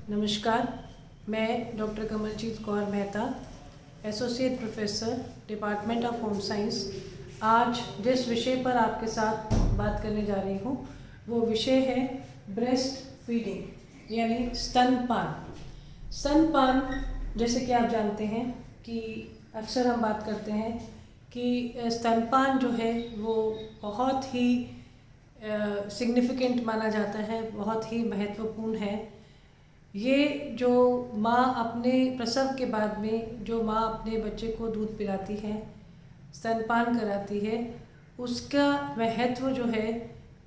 नमस्कार। मैं doctor Kamaljeet Kaur Mehta, associate professor, department of home science. आज जिस विषय पर आपके साथ बात करने जा रही हूँ वो विषय है ब्रेस्ट फीडिंग यानी स्तनपान। स्तनपान, जैसे कि आप जानते हैं कि अक्सर हम बात करते हैं कि स्तनपान जो है वो बहुत ही सिग्निफिकेंट माना जाता है, बहुत ही महत्वपूर्ण है। ये जो माँ अपने प्रसव के बाद में जो माँ अपने बच्चे को दूध पिलाती है, स्तनपान कराती है, उसका महत्व जो है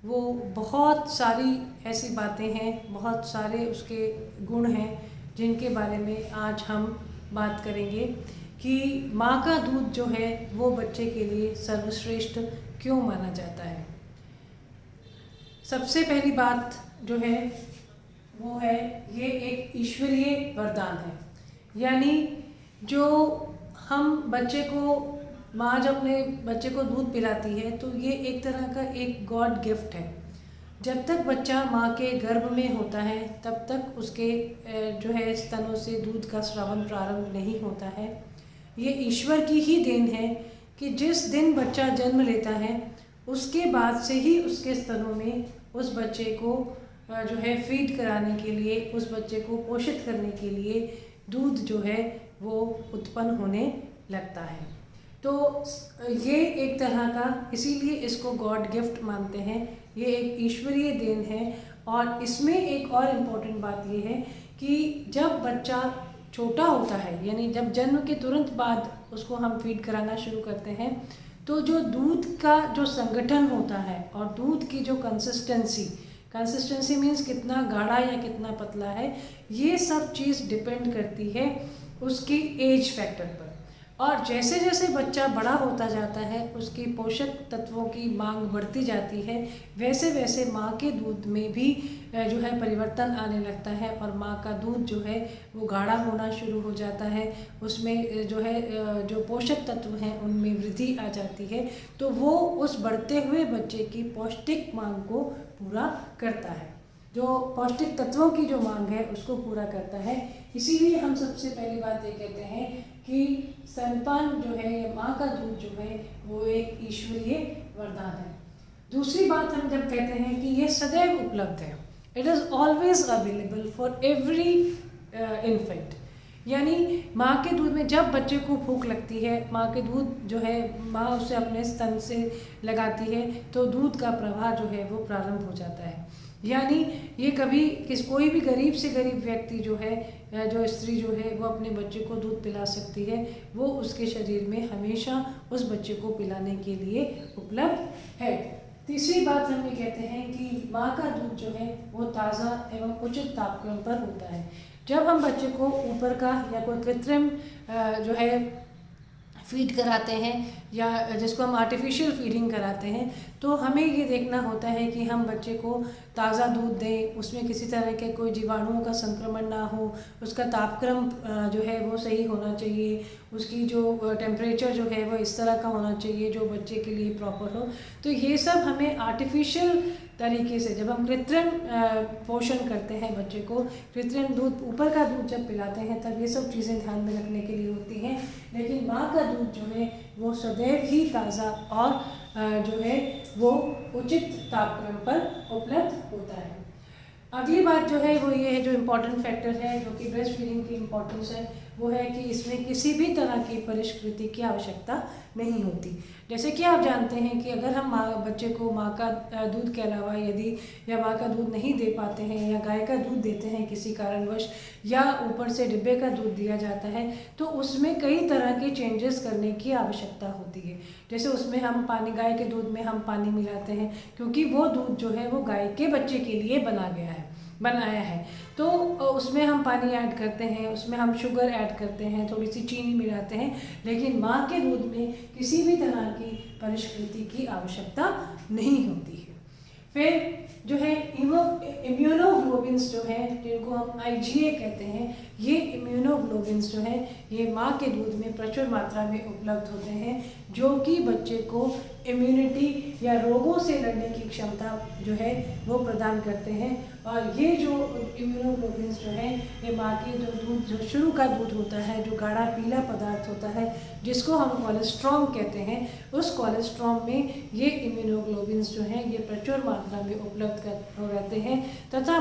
वो बहुत सारी ऐसी बातें हैं, बहुत सारे उसके गुण हैं जिनके बारे में आज हम बात करेंगे कि माँ का दूध जो है वो बच्चे के लिए सर्वश्रेष्ठ क्यों माना जाता है। सबसे पहली बात जो है वो है, ये एक ईश्वरीय वरदान है। यानी जो हम बच्चे को, माँ जब अपने बच्चे को दूध पिलाती है तो ये एक तरह का एक गॉड गिफ्ट है। जब तक बच्चा माँ के गर्भ में होता है तब तक उसके जो है स्तनों से दूध का स्रावन प्रारंभ नहीं होता है। ये ईश्वर की ही देन है कि जिस दिन बच्चा जन्म लेता है उसके बाद से ही उसके स्तनों में उस बच्चे को जो है फीड कराने के लिए, उस बच्चे को पोषित करने के लिए दूध जो है वो उत्पन्न होने लगता है। तो ये एक तरह का, इसीलिए इसको गॉड गिफ्ट मानते हैं। ये एक ईश्वरीय देन है। और इसमें एक और इम्पोर्टेंट बात ये है कि जब बच्चा छोटा होता है, यानी जब जन्म के तुरंत बाद उसको हम फीड कराना शुरू करते हैं, तो जो दूध का जो संगठन होता है और दूध की जो कंसिस्टेंसी मीन्स कितना गाढ़ा या कितना पतला है, ये सब चीज़ डिपेंड करती है उसकी एज फैक्टर पर। और जैसे जैसे बच्चा बड़ा होता जाता है उसकी पोषक तत्वों की मांग बढ़ती जाती है, वैसे वैसे माँ के दूध में भी जो है परिवर्तन आने लगता है और माँ का दूध जो है वो गाढ़ा होना शुरू हो जाता है। उसमें जो है जो पोषक तत्व हैं उनमें वृद्धि आ जाती है, तो वो उस बढ़ते हुए बच्चे की पौष्टिक मांग को पूरा करता है। जो पौष्टिक तत्वों की जो मांग है उसको पूरा करता है। इसीलिए हम सबसे पहली बात ये कहते हैं कि स्तनपान जो है या माँ का दूध जो है वो एक ईश्वरीय वरदान है। दूसरी बात हम जब कहते हैं कि ये सदैव उपलब्ध है, it is always available for every infant. यानी माँ के दूध में जब बच्चे को भूख लगती है, माँ के दूध जो है माँ उसे अपने स्तन से लगाती है तो दूध का प्रवाह जो है वो प्रारंभ हो जाता है। यानी ये कभी कोई भी गरीब से गरीब व्यक्ति जो है, जो स्त्री जो है वो अपने बच्चे को दूध पिला सकती है, वो उसके शरीर में हमेशा उस बच्चे को पिलाने के लिए उपलब्ध है। तीसरी बात हम ये कहते हैं कि माँ का दूध जो है वो ताज़ा एवं उचित तापक्रम पर होता है। जब हम बच्चे को ऊपर का या कोई कृत्रिम जो है फीड कराते हैं या जिसको हम आर्टिफिशियल फीडिंग कराते हैं, तो हमें ये देखना होता है कि हम बच्चे को ताज़ा दूध दें, उसमें किसी तरह के कोई जीवाणुओं का संक्रमण ना हो, उसका तापक्रम जो है वो सही होना चाहिए, उसकी जो टेम्परेचर जो है वो इस तरह का होना चाहिए जो बच्चे के लिए प्रॉपर हो। तो ये सब हमें आर्टिफिशियल तरीके से, जब हम कृत्रिम पोषण करते हैं बच्चे को, कृत्रिम दूध, ऊपर का दूध जब पिलाते हैं तब ये सब चीज़ें ध्यान में रखने के लिए होती हैं। लेकिन माँ का दूध जो है वो सदैव ही ताज़ा और जो है वो उचित तापक्रम पर उपलब्ध होता है। अगली बात जो है वो ये है, जो इम्पोर्टेंट फैक्टर है जो कि ब्रेस्ट फीडिंग की इम्पोर्टेंस है, वो है कि इसमें किसी भी तरह की परिष्कृति की आवश्यकता नहीं होती। जैसे कि आप जानते हैं कि अगर हम बच्चे को माँ का दूध के अलावा यदि या माँ का दूध नहीं दे पाते हैं या गाय का दूध देते हैं किसी कारणवश, या ऊपर से डिब्बे का दूध दिया जाता है, तो उसमें कई तरह के चेंजेस करने की आवश्यकता होती है। जैसे उसमें हम पानी, गाय के दूध में हम पानी मिलाते हैं क्योंकि वो दूध जो है वो गाय के बच्चे के लिए बनाया है, तो उसमें हम पानी ऐड करते हैं, उसमें हम शुगर ऐड करते हैं, थोड़ी सी चीनी मिलाते हैं। लेकिन माँ के दूध में किसी भी तरह की परिष्कृति की आवश्यकता नहीं होती है। फिर जो है इम्यूनोग्लोबिन्स जो है, जिनको हम IgA कहते हैं, ये इम्यूनोग्लोबिन्स जो है ये माँ के दूध में प्रचुर मात्रा में उपलब्ध होते हैं, जो कि बच्चे को इम्यूनिटी या रोगों से लड़ने की क्षमता जो है वो प्रदान करते हैं। और ये जो इम्यूनोग्लोबिन्स जो हैं ये माँ के जो दूध जो शुरू का दूध होता है, जो गाढ़ा पीला पदार्थ होता है जिसको हम कोलेस्ट्रॉम कहते हैं, उस कोलेस्ट्रॉम में ये इम्यूनोग्लोबिन्स जो हैं ये प्रचुर मात्रा में उपलब्ध रहते हैं तथा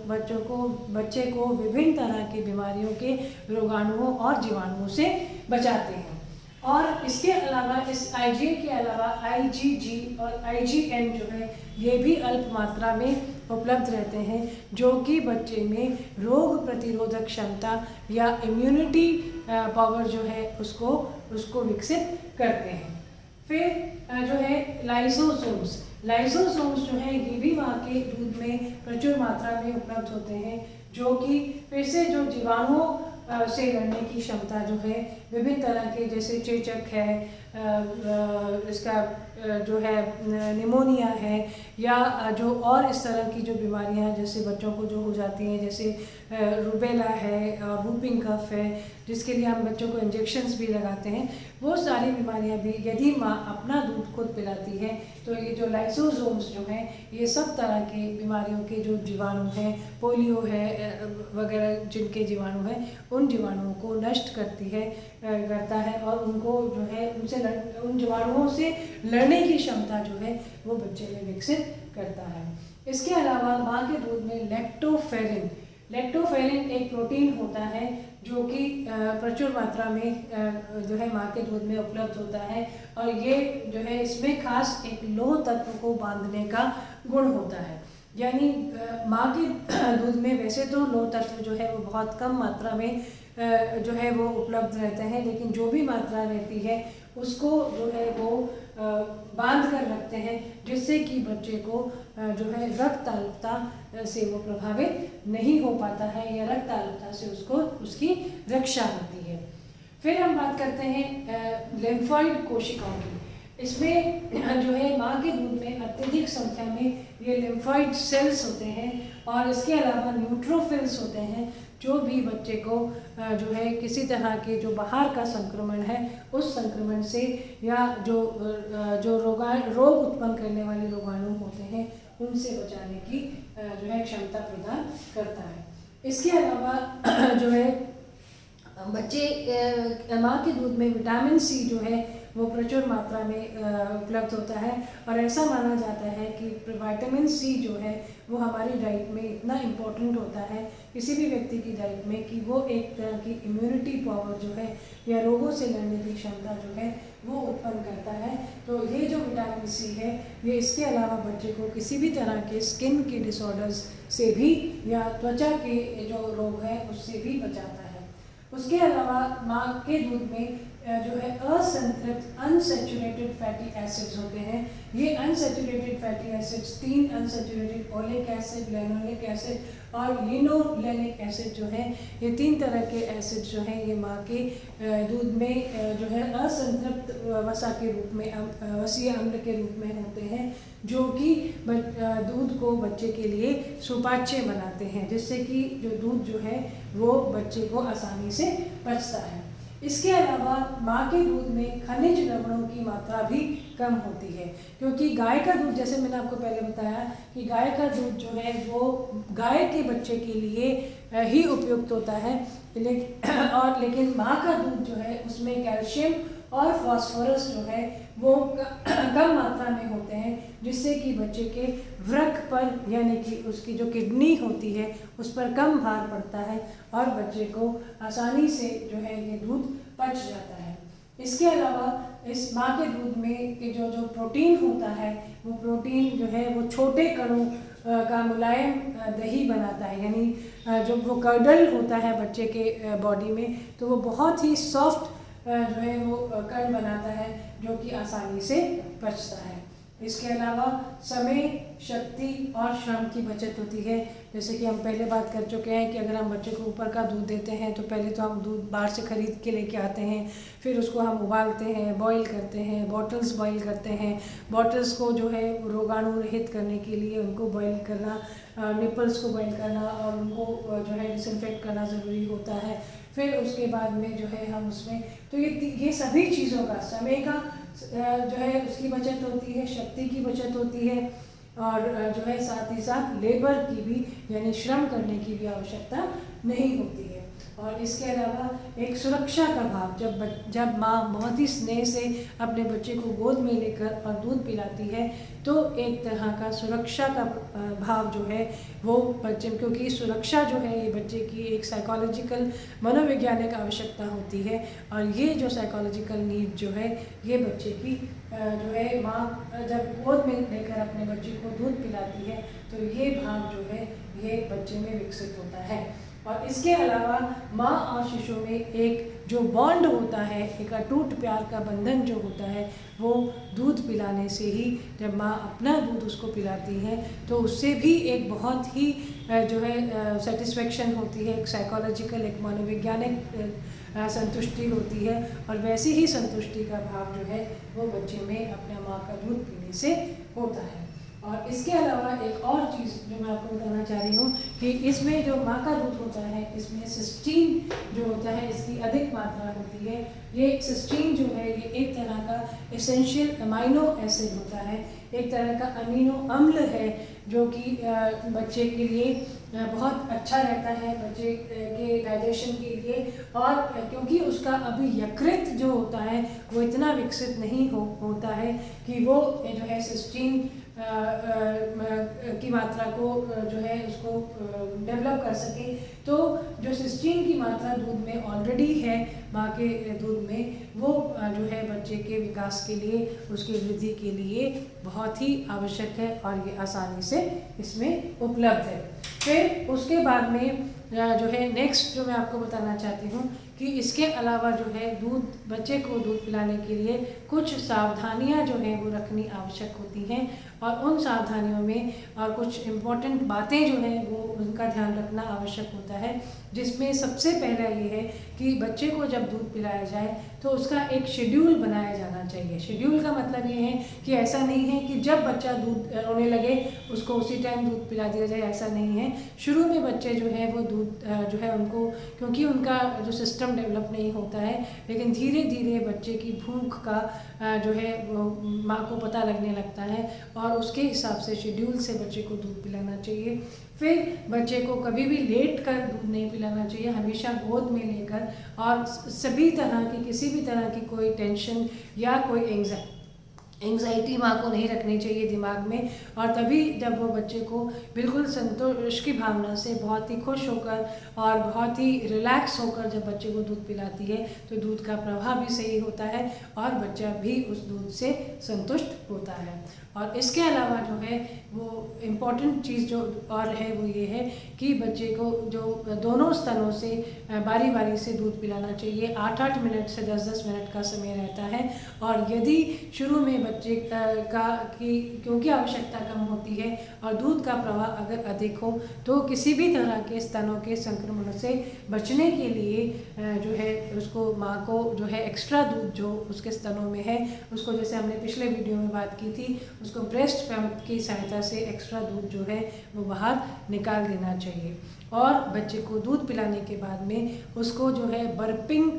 बच्चे को विभिन्न तरह की बीमारियों के रोगाणुओं और जीवाणुओं से बचाते हैं। और इसके अलावा इस IgA के अलावा IgG और IgM जो है ये भी अल्प मात्रा में उपलब्ध रहते हैं, जो कि बच्चे में रोग प्रतिरोधक क्षमता या इम्यूनिटी पावर जो है उसको विकसित करते हैं। फिर जो है लाइसोसोम्स जो है ये भी माँ के दूध में प्रचुर मात्रा में उपलब्ध होते हैं, जो कि फिर से जो जीवाणुओं से लड़ने की क्षमता जो है विभिन्न तरह के, जैसे चेचक है, इसका जो है निमोनिया है, या जो और इस तरह की जो बीमारियां जैसे बच्चों को जो हो जाती हैं, जैसे रूबेला है, वूपिंग कफ है, जिसके लिए हम बच्चों को इंजेक्शंस भी लगाते हैं, वो सारी बीमारियां भी यदि माँ अपना दूध खुद पिलाती है तो ये जो लाइसोसोम्स जो हैं ये सब तरह के बीमारियों के जो जीवाणु हैं, पोलियो है वगैरह जिनके जीवाणु हैं, उन जीवाणुओं को नष्ट करता है और उनको जो है उन जीवाणुओं से लड़ने की क्षमता जो है वो बच्चे में विकसित करता है। इसके अलावा माँ के दूध में लैक्टोफेरिन एक प्रोटीन होता है जो कि प्रचुर मात्रा में जो है माँ के दूध में उपलब्ध होता है, और ये जो है इसमें खास एक लौह तत्व को बांधने का गुण होता है। यानी माँ के दूध में वैसे तो लौह तत्व जो है वो बहुत कम मात्रा में जो है वो उपलब्ध रहते हैं, लेकिन जो भी मात्रा रहती है उसको जो है वो बांध कर रखते हैं, जिससे कि बच्चे को जो है रक्ततालुकता से वो प्रभावित नहीं हो पाता है या रक्ततालुकता से उसकी रक्षा होती है। फिर हम बात करते हैं लिम्फॉइड कोशिकाओं की। इसमें जो है माँ के दूध में अत्यधिक संख्या में ये लिम्फॉइड सेल्स होते हैं, और इसके अलावा न्यूट्रोफिल्स होते हैं, जो भी बच्चे को जो है किसी तरह के जो बाहर का संक्रमण है उस संक्रमण से या जो रोग उत्पन्न करने वाले रोगाणु होते हैं उनसे बचाने की जो है क्षमता प्रदान करता है। इसके अलावा जो है बच्चे माँ के दूध में विटामिन सी जो है वो प्रचुर मात्रा में उपलब्ध होता है, और ऐसा माना जाता है कि विटामिन सी जो है वो हमारी डाइट में इतना इम्पोर्टेंट होता है किसी भी व्यक्ति की डाइट में कि वो एक तरह की इम्यूनिटी पावर जो है या रोगों से लड़ने की क्षमता जो है वो उत्पन्न करता है। तो ये जो विटामिन सी है ये इसके अलावा बच्चे को किसी भी तरह के स्किन के डिसऑर्डर्स से भी या त्वचा के जो रोग हैं उससे भी बचाता है। उसके अलावा माँ के दूध में जो है असंतृप्त अनसैचुरेटेड फैटी एसिड्स होते हैं। ये unsaturated fatty acids 3 unsaturated oleic acid, linoleic acid और लिनोलेनिक एसिड जो है, ये 3 तरह के एसिड जो हैं ये माँ के दूध में जो है असंतृप्त वसा के रूप में वसीय अम्ल के रूप में होते हैं, जो कि दूध को बच्चे के लिए सुपाच्य बनाते हैं, जिससे कि जो दूध जो है वो बच्चे को आसानी से पचता है। इसके अलावा माँ के दूध में खनिज लवणों की मात्रा भी कम होती है, क्योंकि गाय का दूध, जैसे मैंने आपको पहले बताया कि गाय का दूध जो है वो गाय के बच्चे के लिए ही उपयुक्त होता है, लेकिन माँ का दूध जो है उसमें कैल्शियम और फास्फोरस जो है वो कम मात्रा में होते हैं, जिससे कि बच्चे के वृक्क पर यानी कि उसकी जो किडनी होती है उस पर कम भार पड़ता है और बच्चे को आसानी से जो है ये दूध पच जाता है। इसके अलावा इस माँ के दूध में के जो प्रोटीन होता है वो प्रोटीन जो है वो छोटे कणों का मुलायम दही बनाता है, यानी जब वो कर्डल होता है बच्चे के बॉडी में तो वो बहुत ही सॉफ्ट जो है वो कण बनाता है, जो कि आसानी से पचता है। इसके अलावा समय, शक्ति और श्रम की बचत होती है। जैसे कि हम पहले बात कर चुके हैं कि अगर हम बच्चे को ऊपर का दूध देते हैं तो पहले तो हम दूध बाहर से ख़रीद के लेके आते हैं, फिर उसको हम उबालते हैं, बॉईल करते हैं, बॉटल्स बॉईल करते हैं। बॉटल्स को जो है रोगाणु रहित करने के लिए उनको बॉईल करना, निपल्स को बॉईल करना और उनको जो है डिसइंफेक्ट करना ज़रूरी होता है। फिर उसके बाद में जो है हम उसमें तो ये सभी चीज़ों का, समय का जो है उसकी बचत होती है, शक्ति की बचत होती है, और जो है साथ ही साथ लेबर की भी यानी श्रम करने की भी आवश्यकता नहीं होती है। और इसके अलावा एक सुरक्षा का भाव, जब माँ बहुत ही स्नेह से अपने बच्चे को गोद में लेकर और दूध पिलाती है तो एक तरह का सुरक्षा का भाव जो है वो बच्चे, क्योंकि सुरक्षा जो है ये बच्चे की एक साइकोलॉजिकल मनोवैज्ञानिक आवश्यकता होती है, और ये जो साइकोलॉजिकल नीड जो है ये बच्चे की जो है माँ जब गोद में लेकर अपने बच्चे को दूध पिलाती है तो ये भाव जो है ये बच्चे में विकसित होता है। और इसके अलावा माँ और शिशु में एक जो बॉन्ड होता है, एक अटूट प्यार का बंधन जो होता है, वो दूध पिलाने से ही, जब माँ अपना दूध उसको पिलाती है तो उससे भी एक बहुत ही जो है सेटिस्फेक्शन होती है, एक साइकोलॉजिकल, एक मनोवैज्ञानिक संतुष्टि होती है, और वैसी ही संतुष्टि का भाव जो है वो बच्चे में अपने माँ का दूध पीने से होता है। और इसके अलावा एक और चीज़ जो मैं आपको बताना चाह रही हूँ कि इसमें जो माँ का दूध होता है इसमें सिस्टीन जो होता है इसकी अधिक मात्रा होती है। ये सिस्टीन जो है ये एक तरह का एसेंशियल अमीनो एसिड होता है, एक तरह का अमीनो अम्ल है जो कि बच्चे के लिए बहुत अच्छा रहता है, बच्चे के डाइजेशन के लिए। और क्योंकि उसका अभी यकृत जो होता है वो इतना विकसित नहीं होता है कि वो जो है सिस्टीन की मात्रा को जो है उसको डेवलप कर सके, तो जो सिस्टीन की मात्रा दूध में ऑलरेडी है माँ के दूध में, वो जो है बच्चे के विकास के लिए, उसकी वृद्धि के लिए बहुत ही आवश्यक है और ये आसानी से इसमें उपलब्ध है। फिर उसके बाद में जो है नेक्स्ट जो मैं आपको बताना चाहती हूँ कि इसके अलावा जो है बच्चे को दूध पिलाने के लिए कुछ सावधानियाँ जो हैं वो रखनी आवश्यक होती हैं, और उन सावधानियों में और कुछ इम्पॉर्टेंट बातें जो हैं वो उनका ध्यान रखना आवश्यक होता है, जिसमें सबसे पहला ये है कि बच्चे को जब दूध पिलाया जाए तो उसका एक शेड्यूल बनाया जाना चाहिए। शेड्यूल का मतलब ये है कि ऐसा नहीं है कि जब बच्चा दूध रोने लगे उसको उसी टाइम दूध पिला दिया जाए, ऐसा नहीं है। शुरू में बच्चे जो है वो दूध जो है उनको, क्योंकि उनका जो सिस्टम डेवलप नहीं होता है, लेकिन धीरे धीरे बच्चे की भूख का जो है वो माँ को पता लगने लगता है और उसके हिसाब से शेड्यूल से बच्चे को दूध पिलाना चाहिए। फिर बच्चे को कभी भी लेट कर दूध नहीं पिलाना चाहिए, हमेशा गोद में लेकर, और सभी तरह की किसी भी तरह की कोई टेंशन या कोई एंग्जाइटी माँ को नहीं रखनी चाहिए दिमाग में। और तभी जब वो बच्चे को बिल्कुल संतोष की भावना से बहुत ही खुश होकर और बहुत ही रिलैक्स होकर जब बच्चे को दूध पिलाती है तो दूध का प्रवाह भी सही होता है और बच्चा भी उस दूध से संतुष्ट होता है। और इसके अलावा जो है वो इम्पॉर्टेंट चीज़ जो और है वो ये है कि बच्चे को जो दोनों स्तनों से बारी बारी से दूध पिलाना चाहिए। 8-8 मिनट से 10-10 मिनट का समय रहता है, और यदि शुरू में बच्चे क्योंकि आवश्यकता कम होती है और दूध का प्रवाह अगर अधिक हो तो किसी भी तरह के स्तनों के संक्रमण से बचने के लिए जो है उसको माँ को जो है एक्स्ट्रा दूध जो उसके स्तनों में है उसको, जैसे हमने पिछले वीडियो में बात की थी, उसको ब्रेस्ट पंप की सहायता से एक्स्ट्रा दूध जो है वो बाहर निकाल देना चाहिए। और बच्चे को दूध पिलाने के बाद में उसको जो है बर्पिंग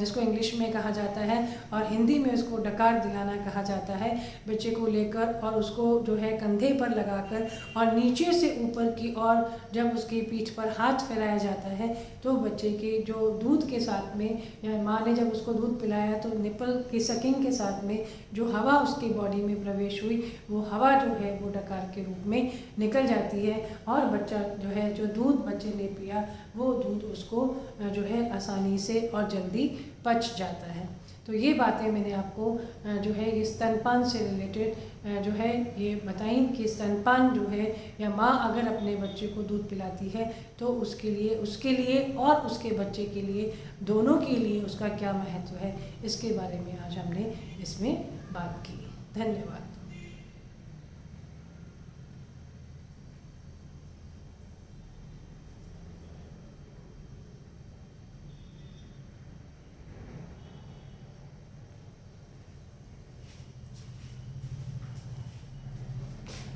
जिसको इंग्लिश में कहा जाता है और हिंदी में उसको डकार दिलाना कहा जाता है, बच्चे को लेकर और उसको जो है कंधे पर लगाकर और नीचे से ऊपर की ओर जब उसकी पीठ पर हाथ फैलाया जाता है तो बच्चे के जो दूध के साथ में या माँ ने जब उसको दूध पिलाया तो निपल की सकिंग के साथ में जो हवा उसकी बॉडी में प्रवेश हुई वो हवा जो है वो डकार के रूप में निकल जाती है और बच्चा जो है जो दूध बच्चे ने पिया वो दूध उसको जो है आसानी से और जल्दी पच जाता है। तो ये बातें मैंने आपको जो है ये स्तनपान से रिलेटेड जो है ये बताई कि स्तनपान जो है या माँ अगर अपने बच्चे को दूध पिलाती है तो उसके लिए और उसके बच्चे के लिए दोनों के लिए उसका क्या महत्व है, इसके बारे में आज हमने इसमें बात की। धन्यवाद।